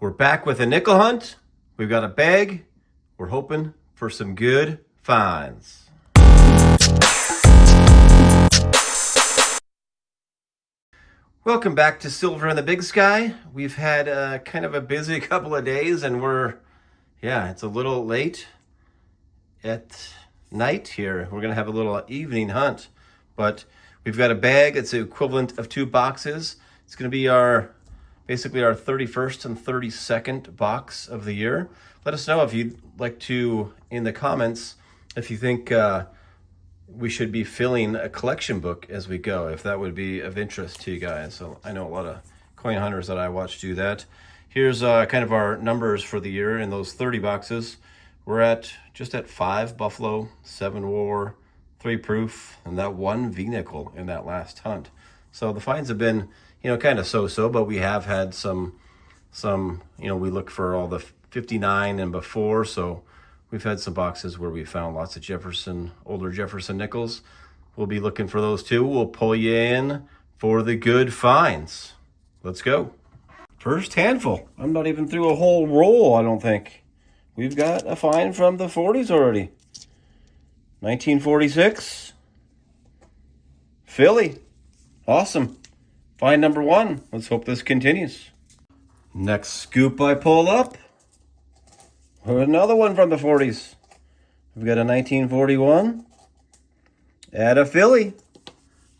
We're back with a nickel hunt. We've got a bag. We're hoping for some good finds. Welcome back to Silver in the Big Sky. We've had kind of a busy couple of days and it's a little late at night here. We're gonna have a little evening hunt, but we've got a bag. It's the equivalent of 2 boxes. It's gonna be basically our 31st and 32nd box of the year. Let us know if you'd like to, in the comments, if you think we should be filling a collection book as we go, if that would be of interest to you guys. So I know a lot of coin hunters that I watch do that. Here's kind of our numbers for the year in those 30 boxes. We're just at 5 buffalo, 7 war, 3 proof, and that 1 V-nickel in that last hunt. So the finds have been, kind of so-so, but we have had some, we look for all the 59 and before, so we've had some boxes where we found lots of older Jefferson nickels. We'll be looking for those too. We'll pull you in for the good finds. Let's go. First handful. I'm not even through a whole roll, I don't think. We've got a find from the 40s already. 1946. Philly. Awesome. Find number 1. Let's hope this continues. Next scoop I pull up. Another one from the 40s. We've got a 1941. Add a Philly.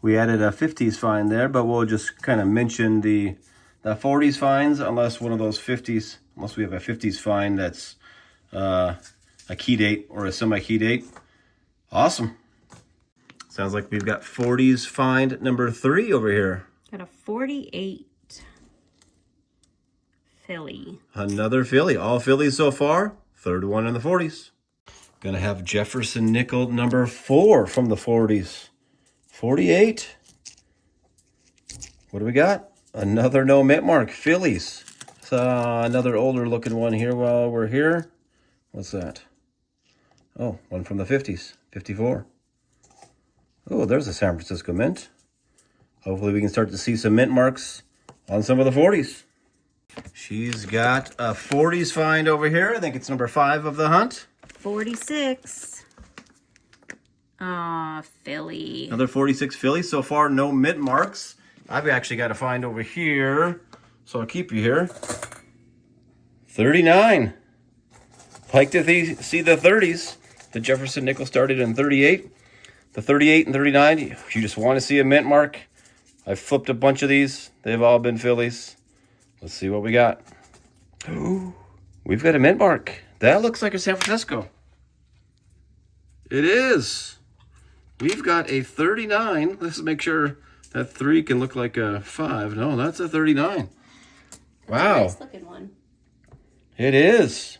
We added a 50s find there, but we'll just kind of mention the 40s finds unless we have a 50s find that's a key date or a semi-key date. Awesome. Sounds like we've got 40s find number 3 over here. Got a 48 Philly. Another Philly. All Phillies so far. Third one in the 40s. Gonna have Jefferson nickel number 4 from the 40s. 48. What do we got? Another no mint mark. Phillies. Another older looking one here while we're here. What's that? Oh, one from the 50s. 54. Oh, there's a San Francisco mint. Hopefully we can start to see some mint marks on some of the 40s. She's got a 40s find over here. I think it's number 5 of the hunt. 46. Philly. Another 46 Philly. So far, no mint marks. I've actually got a find over here, so I'll keep you here. 39. Like to see the 30s. The Jefferson nickel started in 38. The 38 and 39, if you just want to see a mint mark, I've flipped a bunch of these. They've all been Phillies. Let's see what we got. Ooh, we've got a mint mark. That looks like a San Francisco. It is. We've got a 39. Let's make sure that 3 can look like a 5. No, that's a 39. Wow. Nice looking one. It is.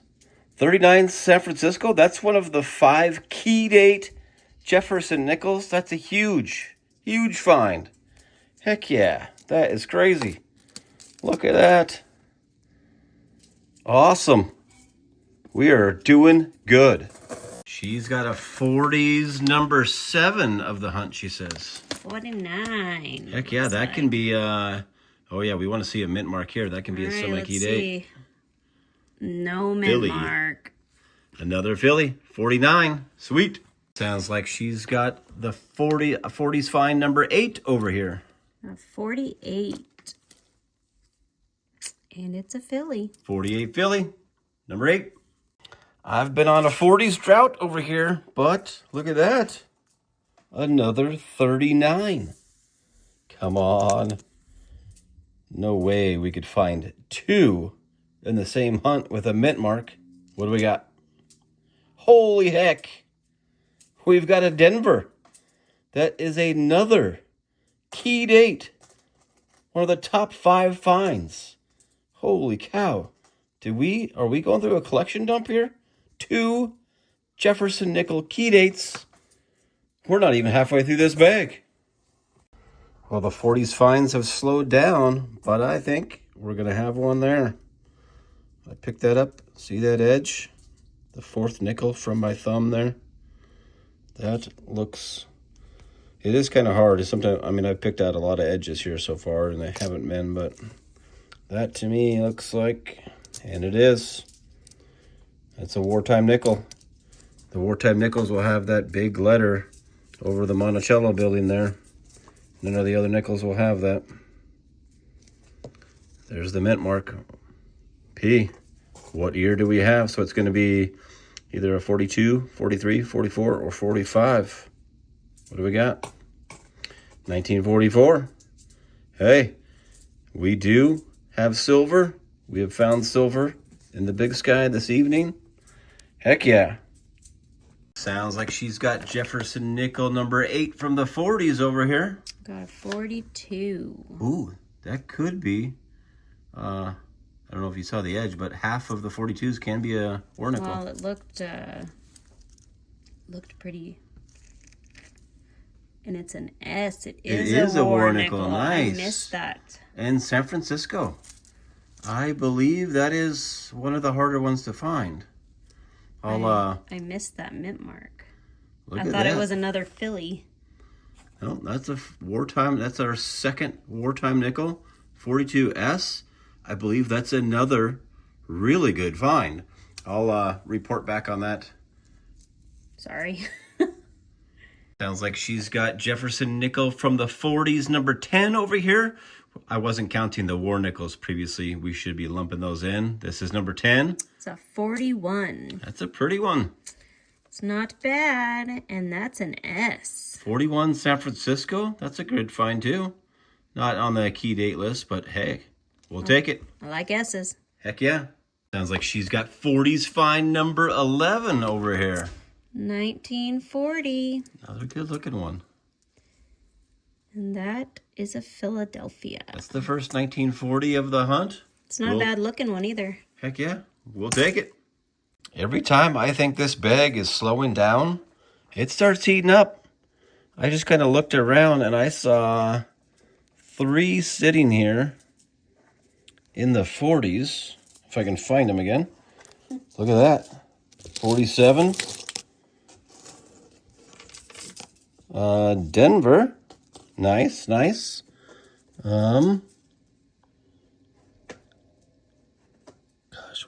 39 San Francisco. That's one of the 5 key date Jefferson nickels. That's a huge, huge find. Heck yeah. That is crazy. Look at that. Awesome. We are doing good. She's got a 40s number 7 of the hunt, she says. 49. Heck yeah, that can be, oh yeah, we want to see a mint mark here. That can be a semi-key date. No mint Philly. mark. Another Philly, 49. Sweet. Sounds like she's got the 40s find number 8 over here. A 48. And it's a Philly. 48 Philly, number 8. I've been on a 40s drought over here, but look at that. Another 39. Come on. No way we could find 2 in the same hunt with a mint mark. What do we got? Holy heck. We've got a Denver. That is another key date. One of the top 5 finds. Holy cow. Are we going through a collection dump here? 2 Jefferson nickel key dates. We're not even halfway through this bag. Well, the 40s finds have slowed down, but I think we're going to have one there. I picked that up. See that edge? The 4th nickel from my thumb there. That looks... It is kind of hard. Sometimes, I've picked out a lot of edges here so far, and they haven't been, but that to me looks like And it is. That's a wartime nickel. The wartime nickels will have that big letter over the Monticello building there. None of the other nickels will have that. There's the mint mark. P. What year do we have? So it's going to be either a 42, 43, 44, or 45. What do we got? 1944. Hey, we do have silver. We have found silver in the big sky this evening. Heck yeah. Sounds like she's got Jefferson nickel number 8 from the 40s over here. Got a 42. Ooh, that could be. I don't know if you saw the edge, but half of the 42s can be a war nickel. Well, it looked pretty. And it's an S. It is a war nickel. Nice. I missed that. And San Francisco. I believe that is one of the harder ones to find. I missed that mint mark. I thought it was another Philly. No, that's a wartime. That's our second wartime nickel, 42S. I believe that's another really good find. I'll report back on that. Sorry. Sounds like she's got Jefferson nickel from the 40s, number 10 over here. I wasn't counting the war nickels previously. We should be lumping those in. This is number 10. It's a 41. That's a pretty one. It's not bad, and that's an S. 41 San Francisco. That's a good find too. Not on the key date list, but hey, we'll take it. I like S's. Heck yeah. Sounds like she's got 40s find number 11 over here. 1940. Another good looking one. And that is a Philadelphia. That's the first 1940 of the hunt. It's not a bad looking one either. Heck yeah, we'll take it. Every time I think this bag is slowing down, it starts heating up. I just kind of looked around and I saw 3 sitting here in the 40s. If I can find them again. Look at that. 47. Denver. Nice, nice. Gosh,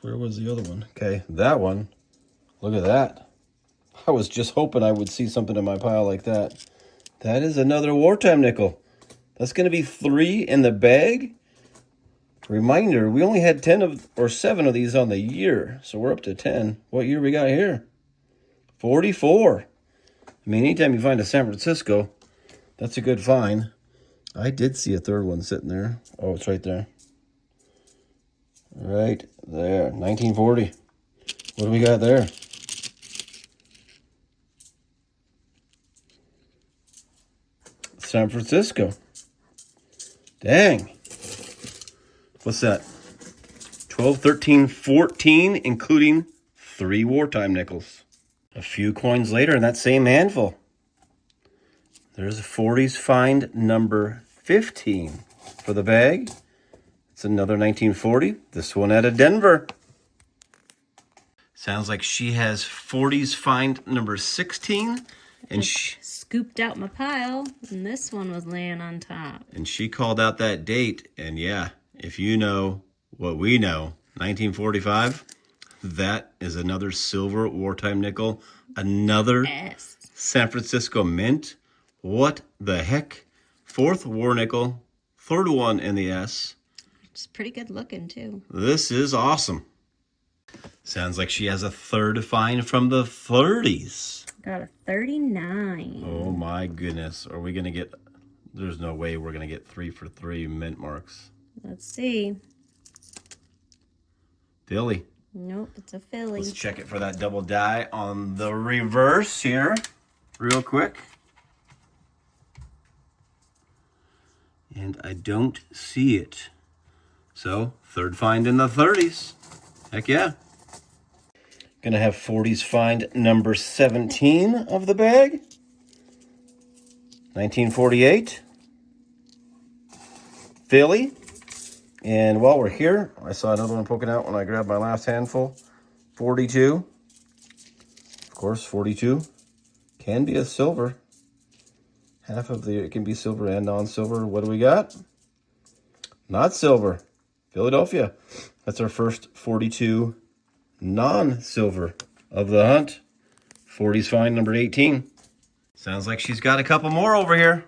where was the other one? Okay, that one. Look at that. I was just hoping I would see something in my pile like that. That is another wartime nickel. That's going to be 3 in the bag. Reminder, we only had 7 of these on the year, so we're up to 10. What year we got here? 44. I mean, anytime you find a San Francisco, that's a good find. I did see a third one sitting there. Oh, it's right there. Right there, 1940. What do we got there? San Francisco. Dang. What's that? 12, 13, 14, including 3 wartime nickels. A few coins later in that same handful. There's a 40s find number 15 for the bag. It's another 1940. This one out of Denver. Sounds like she has 40s find number 16. And she scooped out my pile, and this one was laying on top. And she called out that date. And yeah, if you know what we know, 1945, that is another silver wartime nickel. Another S. San Francisco mint. What the heck? 4th war nickel. 3rd one in the S. It's pretty good looking, too. This is awesome. Sounds like she has a 3rd find from the 30s. Got a 39. Oh my goodness. Are we going to get... There's no way we're going to get 3 for 3 mint marks. Let's see. Philly. Nope, it's a Philly. Let's check it for that double die on the reverse here. Real quick. And I don't see it. So, 3rd find in the 30s. Heck yeah. Gonna have 40s find number 17 of the bag. 1948. Philly. And while we're here, I saw another one poking out when I grabbed my last handful. 42. Of course, 42 can be a silver. Half of it can be silver and non-silver. What do we got? Not silver. Philadelphia. That's our first 42 non-silver of the hunt. 40's fine, number 18. Sounds like she's got a couple more over here.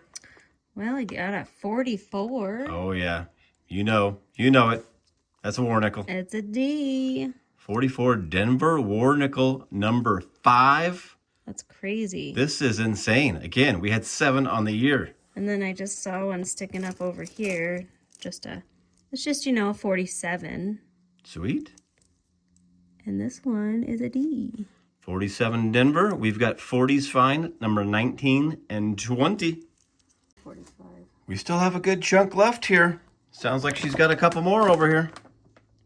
Well, I got a 44. Oh, yeah. You know it. That's a war nickel. It's a D. 44 Denver war nickel, number 5. That's crazy. This is insane. Again, we had 7 on the year. And then I just saw one sticking up over here. It's just, 47. Sweet. And this one is a D. 47 Denver. We've got 40's fine, number 19 and 20. 45. We still have a good chunk left here. Sounds like she's got a couple more over here.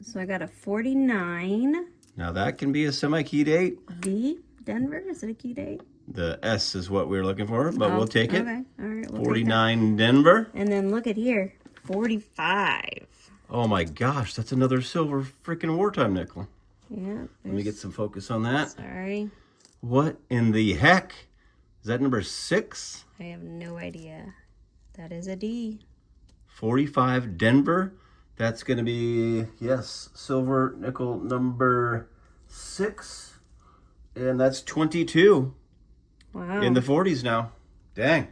So I got a 49. Now that can be a semi-key date. D, Denver, is it a key date? The S is what we were looking for, but we'll take it. Okay, all right. We'll 49 Denver. And then look at here, 45. Oh my gosh, that's another silver freaking wartime nickel. Yeah. Let me get some focus on that. Sorry. What in the heck? Is that number 6? I have no idea. That is a D. 45 Denver. That's going to be, yes, silver nickel number 6. And that's 22. Wow. In the 40's now. Dang.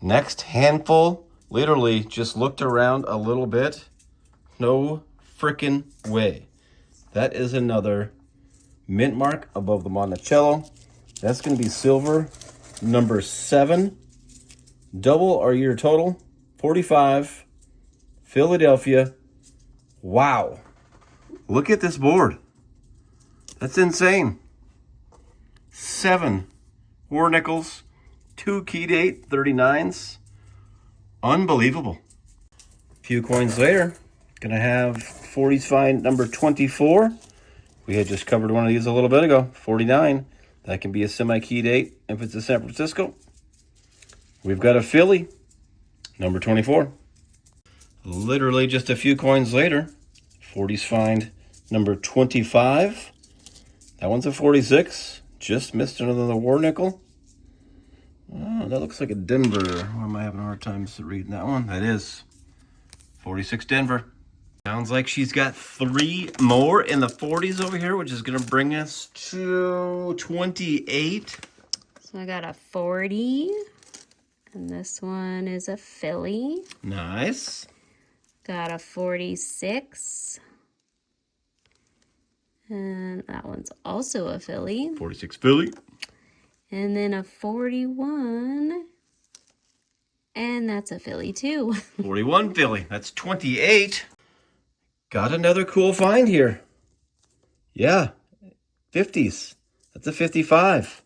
Next handful, literally just looked around a little bit. No frickin' way. That is another mint mark above the Monticello. That's going to be silver number 7. Double our year total. 45. Philadelphia. Wow. Look at this board. That's insane. 7 war nickels, 2 key date 39s. Unbelievable. A few coins later, gonna have 40's fine number 24. We had just covered one of these a little bit ago. 49. That can be a semi-key date if it's a San Francisco. We've got a Philly, number 24. Literally just a few coins later, 40's fine number 25. That one's a 46. Just missed another war nickel. Oh, that looks like a Denver. Why am I having a hard time reading that one? That is 46 Denver. Sounds like she's got 3 more in the 40's over here, which is going to bring us to 28. So I got a 40. And this one is a Philly. Nice. Got a 46. And that one's also a Philly. 46 Philly. And then a 41. And that's a Philly too. 41 Philly. That's 28. Got another cool find here. Yeah. 50's. That's a 55.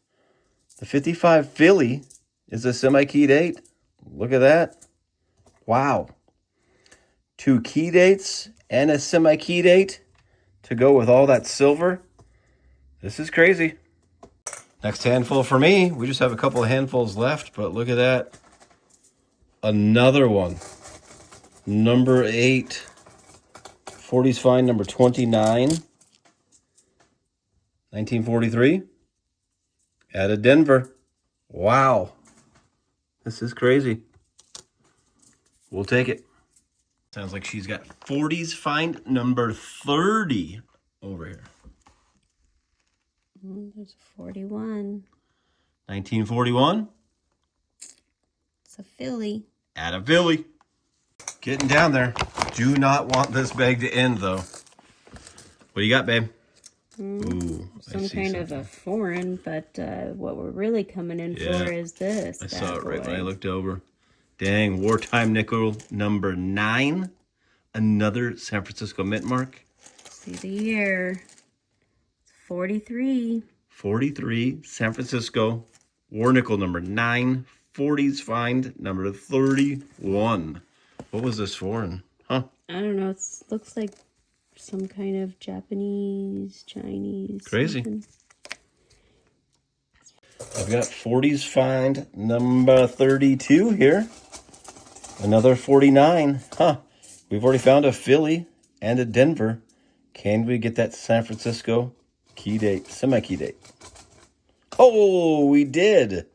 The 55 Philly is a semi-key date. Look at that. Wow. 2 key dates and a semi-key date to go with all that silver. This is crazy. Next handful for me. We just have a couple of handfuls left, but look at that. Another one. Number 8. 40's fine, number 29. 1943. Out of Denver. Wow. This is crazy. We'll take it. Sounds like she's got 40's fine number 30 over here. There's a 41. 1941. It's a Philly. At a Philly. Getting down there. Do not want this bag to end, though. What do you got, babe? Ooh, some kind of a foreign, but what we're really coming in for is this. I saw it right when I looked over. Dang, wartime nickel number 9. Another San Francisco mint mark. See the year. It's 43. 43, San Francisco. War nickel number 9. 40's find number 31. What was this foreign? Huh? I don't know. It looks like some kind of Japanese, Chinese. Crazy. Something. I've got 40's find number 32 here. Another 49. Huh. We've already found a Philly and a Denver. Can we get that San Francisco key date, semi-key date? Oh, we did.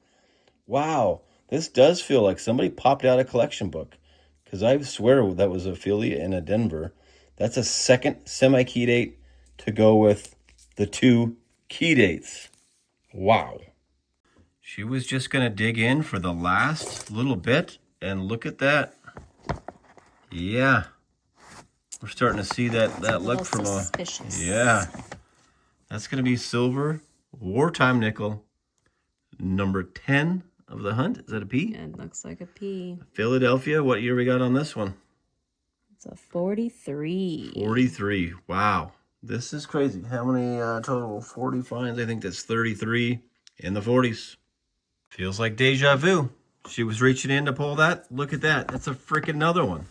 Wow. This does feel like somebody popped out a collection book. Because I swear that was a Philly and a Denver. That's a second semi-key date to go with the 2 key dates. Wow. She was just going to dig in for the last little bit, and look at that. Yeah. We're starting to see that look from suspicious. Yeah. That's going to be silver wartime nickel, number 10 of the hunt. Is that a P? Yeah, it looks like a P. Philadelphia. What year we got on this one? It's a 43. 43. Wow. This is crazy. How many total? 40 finds. I think that's 33 in the 40s. Feels like deja vu. She was reaching in to pull that. Look at that. That's a freaking another one.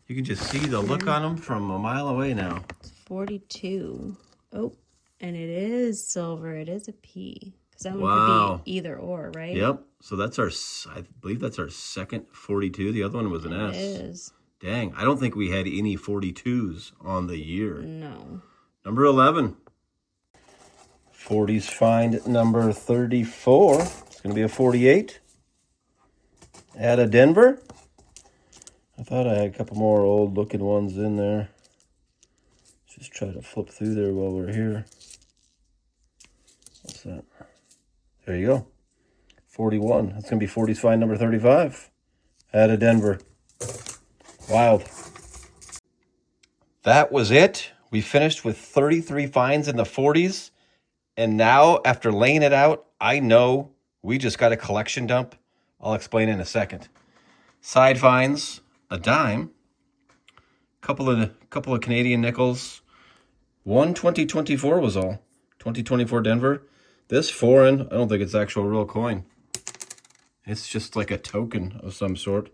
You can just see the look on them from a mile away now. It's 42. Oh, and it is silver. It is a P. Because that one could be either or, right? Yep. So that's our, I believe that's our second 42. The other one was an S. It is. Dang. I don't think we had any 42s on the year. No. Number 11. 40s find number 34. It's going to be a 48. Out of Denver. I thought I had a couple more old looking ones in there. Just try to flip through there while we're here. What's that? There you go. 41. That's going to be 40s find number 35. Out of Denver. Wild. That was it. We finished with 33 finds in the 40s. And now, after laying it out, I know we just got a collection dump. I'll explain in a second. Side finds, a dime. Couple of Canadian nickels. One 2024 was all. 2024 Denver. This foreign, I don't think it's actual real coin. It's just like a token of some sort.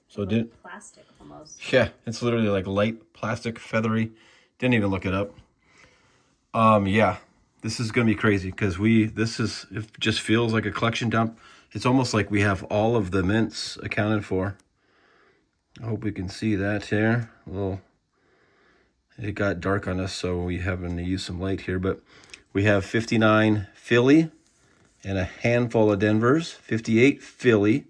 So it didn't. Plastic almost. Yeah, it's literally like light plastic, feathery. Didn't even look it up. Yeah, this is gonna be crazy because it just feels like a collection dump. It's almost like we have all of the mints accounted for. I hope we can see that here. It got dark on us, so we having to use some light here. But we have 59 Philly and a handful of Denvers. 58 Philly,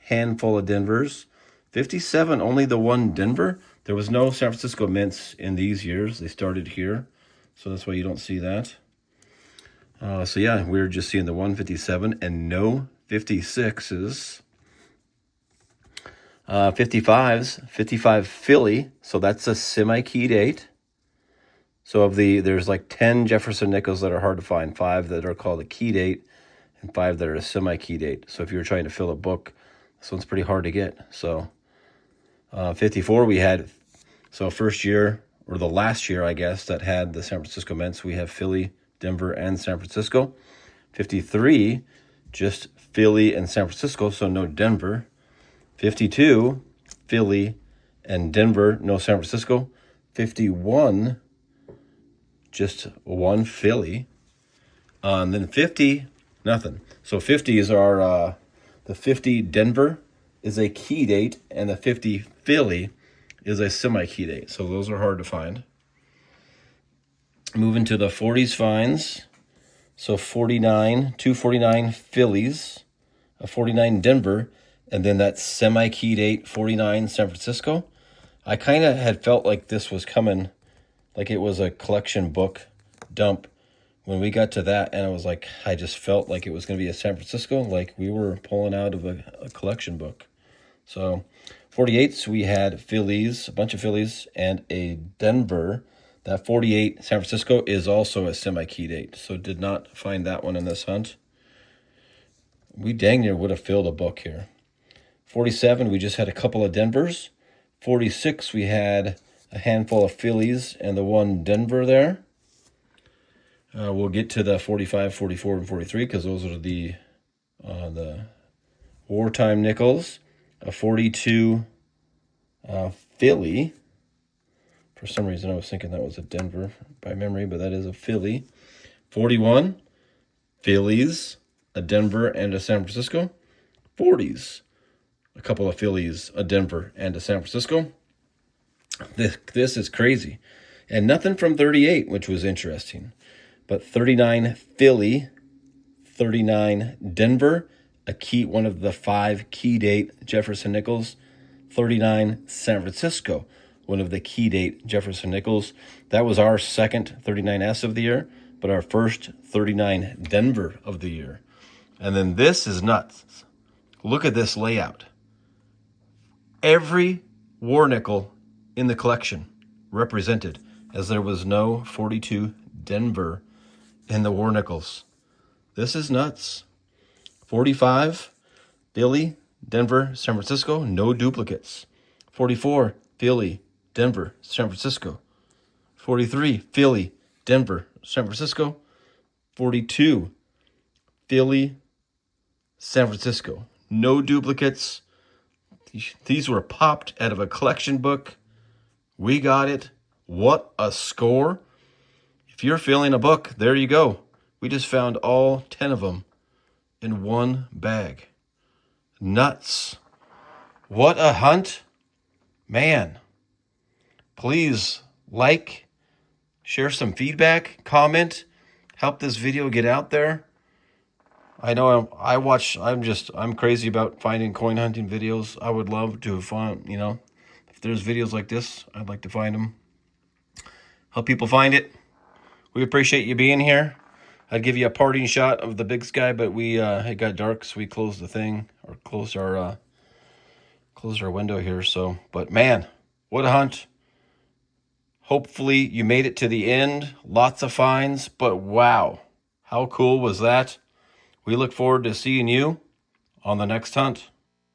handful of Denvers. 57, only the one Denver. There was no San Francisco mints in these years. They started here, so that's why you don't see that. So yeah, we're just seeing the 157 and no 56s. 55s, 55 Philly, so that's a semi-key date. So there's like 10 Jefferson nickels that are hard to find, 5 that are called a key date, and 5 that are a semi-key date. So if you're trying to fill a book, this one's pretty hard to get. So 54 we had, so first year, or the last year, I guess, that had the San Francisco mints, we have Philly, Denver, and San Francisco. 53, just Philly and San Francisco, so no Denver. 52, Philly and Denver, no San Francisco. 51, just one Philly. And then 50, nothing. So 50 is our, the 50 Denver is a key date, and the 50 Philly is a semi-key date. So those are hard to find. Moving to the 40s finds. So 49, 249 Phillies, a 49 Denver, and then that semi-key date, 49 San Francisco. I kind of had felt like this was coming, like it was a collection book dump when we got to that, and I was like, I just felt like it was going to be a San Francisco, like we were pulling out of a collection book. So 48s, we had Phillies, a bunch of Phillies, and a Denver. That 48 San Francisco is also a semi-key date, so did not find that one in this hunt. We dang near would have filled a book here. 47, we just had a couple of Denvers. 46, we had a handful of Phillies and the one Denver there. We'll get to the 45, 44, and 43 because those are the wartime nickels. A 42 Philly. For some reason, I was thinking that was a Denver by memory, but that is a Philly. 41 Phillies, a Denver, and a San Francisco. 40s, a couple of Phillies, a Denver, and a San Francisco. This is crazy. And nothing from 38, which was interesting. But 39 Philly, 39 Denver, one of the 5 key date Jefferson nickels, 39 San Francisco. one of the key date Jefferson Nichols. That was our second 39S of the year, but our first 39 Denver of the year. And then this is nuts. Look at this layout. Every war nickel in the collection represented, as there was no 42 Denver in the war nickels. This is nuts. 45 Philly, Denver, San Francisco, no duplicates. 44 Philly, Denver, San Francisco. 43 Philly, Denver, San Francisco. 42 Philly, San Francisco. No duplicates. These were popped out of a collection book. We got it. What a score. If you're filling a book, there you go. We just found all 10 of them in one bag. Nuts. What a hunt. Man, please like, share some feedback, comment, help this video get out there. I know I'm crazy about finding coin hunting videos. I would love to find, if there's videos like this, I'd like to find them. Help people find it. We appreciate you being here. I'd give you a parting shot of the big sky, but it got dark, so we closed the thing, or closed our window here. So, but man, what a hunt. Hopefully you made it to the end. Lots of finds, but wow, how cool was that? We look forward to seeing you on the next hunt.